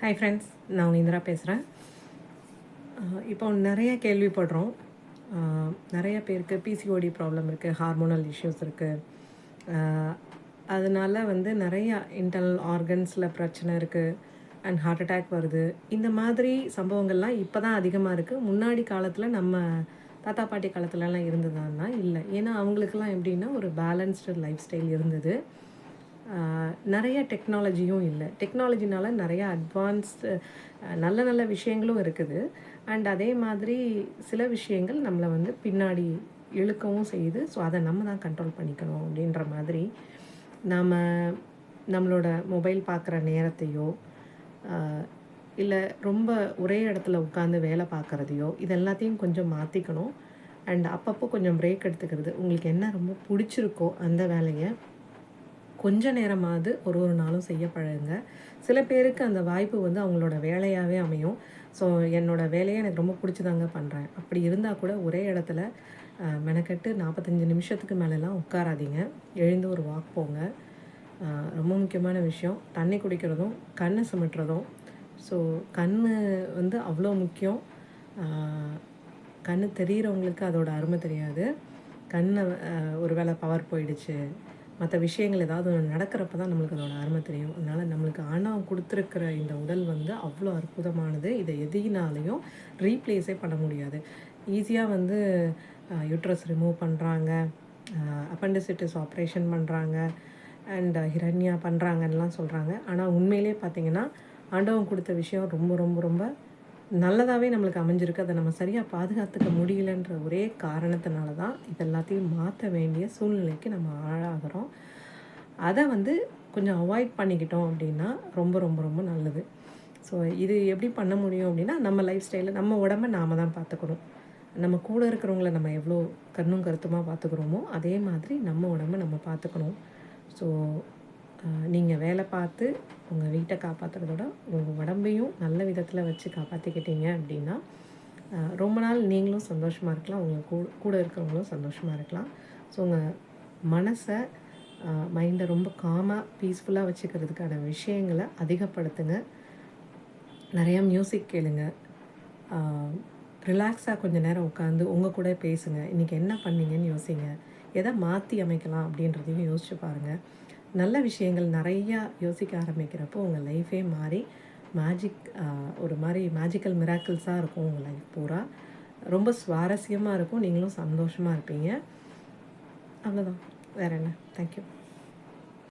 Hi friends, நான் இந்திரா பேசுகிறேன். இப்போ நிறைய கேள்விப்படுறோம். நிறைய பேருக்கு பிசிஓடி ப்ராப்ளம் இருக்குது, ஹார்மோனல் இஷ்யூஸ் இருக்குது. அதனால நிறையா இன்டர்னல் ஆர்கன்ஸில் பிரச்சனை இருக்குது அண்ட் ஹார்ட் அட்டாக் வருது. இந்த மாதிரி சம்பவங்கள்லாம் இப்போ தான் அதிகமாக இருக்குது. முன்னாடி காலத்தில் நம்ம தாத்தா பாட்டி காலத்துலலாம் இருந்ததுன்னா இல்லை. ஏன்னா அவங்களுக்கெல்லாம் எப்படின்னா ஒரு பேலன்ஸ்டு லைஃப் ஸ்டைல் இருந்தது. நிறைய டெக்னாலஜியும் இல்லை. டெக்னாலஜினால நிறையா அட்வான்ஸ்டு நல்ல நல்ல விஷயங்களும் இருக்குது. அண்ட் அதே மாதிரி சில விஷயங்கள் நம்மளை பின்னாடி இழுக்கவும் செய்யுது. ஸோ அதை நம்ம தான் கண்ட்ரோல் பண்ணிக்கணும் அப்படின்ற மாதிரி நாம் நம்மளோட மொபைல் பார்க்குற நேரத்தையோ இல்லை ரொம்ப ஒரே இடத்துல உட்காந்து வேலை பார்க்குறதையோ இது எல்லாத்தையும் கொஞ்சம் மாற்றிக்கணும். அண்ட் அப்பப்போ கொஞ்சம் பிரேக் எடுத்துக்கிறது. உங்களுக்கு என்ன ரொம்ப பிடிச்சிருக்கோ அந்த வேலையை கொஞ்ச நேரமாவது ஒரு நாளும் செய்ய பழகுங்க. சில பேருக்கு அந்த வாய்ப்பு அவங்களோட வேலையாகவே அமையும். ஸோ என்னோடய வேலையை எனக்கு ரொம்ப பிடிச்சிதாங்க பண்ணுறேன். அப்படி இருந்தால் கூட ஒரே இடத்துல மெனக்கெட்டு 45 நிமிஷத்துக்கு மேலெலாம் உட்காராதீங்க. எழுந்து ஒரு வாக் போங்க. ரொம்ப முக்கியமான விஷயம் தண்ணி குடிக்கிறதும் கண்ணை சுமட்டுறதும். ஸோ கண் அவ்வளோ முக்கியம். கண் தெரிகிறவங்களுக்கு அதோட அருமை தெரியாது. கண்ணை ஒரு வேளை பவர் போயிடுச்சு, மற்ற விஷயங்கள் ஏதாவது ஒன்று நடக்கிறப்ப தான் நம்மளுக்கு அதோட அருமை தெரியும். அதனால் நம்மளுக்கு ஆணவம் கொடுத்துருக்கிற இந்த உடல் அவ்வளோ அற்புதமானது. இதை எதினாலையும் ரீப்ளேஸே பண்ண முடியாது. ஈஸியாக யூட்ரஸ் ரிமூவ் பண்ணுறாங்க, அப்பெண்டிசிட்டிஸ் ஆப்ரேஷன் பண்ணுறாங்க, அண்ட் ஹிரண்யா பண்ணுறாங்கன்னெலாம் சொல்கிறாங்க. ஆனால் உண்மையிலே பார்த்திங்கன்னா ஆண்டவன் கொடுத்த விஷயம் ரொம்ப ரொம்ப ரொம்ப நல்லதாகவே நம்மளுக்கு அமைஞ்சிருக்கு. அதை நம்ம சரியாக பாதுகாத்துக்க முடியலன்ற ஒரே காரணத்தினால தான் இதெல்லாத்தையும் மாற்ற வேண்டிய சூழ்நிலைக்கு நம்ம ஆளாகிறோம். அதை கொஞ்சம் அவாய்ட் பண்ணிக்கிட்டோம் அப்படின்னா ரொம்ப ரொம்ப ரொம்ப நல்லது. ஸோ இது எப்படி பண்ண முடியும் அப்படின்னா, நம்ம லைஃப் ஸ்டைலில் நம்ம உடம்பை நாம் தான் பார்த்துக்கணும். நம்ம கூட இருக்கிறவங்கள நம்ம எவ்வளோ கண்ணும் கருத்துமாக பார்த்துக்குறோமோ அதே மாதிரி நம்ம உடம்பை நம்ம பார்த்துக்கணும். ஸோ நீங்கள் வேலை பார்த்து உங்கள் வீட்டை காப்பாற்றுறதோட உங்கள் உடம்பையும் நல்ல விதத்தில் வச்சு காப்பாற்றிக்கிட்டீங்க அப்படின்னா ரொம்ப நாள் நீங்களும் சந்தோஷமாக இருக்கலாம், உங்கள் கூட இருக்கிறவங்களும் சந்தோஷமாக இருக்கலாம். ஸோ உங்கள் மனசை மைண்டை ரொம்ப காமாக பீஸ்ஃபுல்லாக வச்சுக்கிறதுக்கான விஷயங்களை அதிகப்படுத்துங்க. நிறையா மியூசிக் கேளுங்க, ரிலாக்ஸாக கொஞ்சம் நேரம் உட்காந்து உங்கள் கூட பேசுங்க. இன்றைக்கி என்ன பண்ணீங்கன்னு யோசிங்க, எதை மாற்றி அமைக்கலாம் அப்படின்றதையும் யோசிச்சு பாருங்கள். நல்ல விஷயங்கள் நிறையா யோசிக்க ஆரம்பிக்கிறப்போ உங்கள் லைஃபே மாறி ஒரு மாதிரி மேஜிக்கல் மிராக்கிள்ஸாக இருக்கும். உங்கள் லைஃப் பூரா ரொம்ப சுவாரஸ்யமாக இருக்கும். நீங்களும் சந்தோஷமாக இருப்பீங்க. அவ்வளோதான், வேறு என்ன. தேங்க்யூ.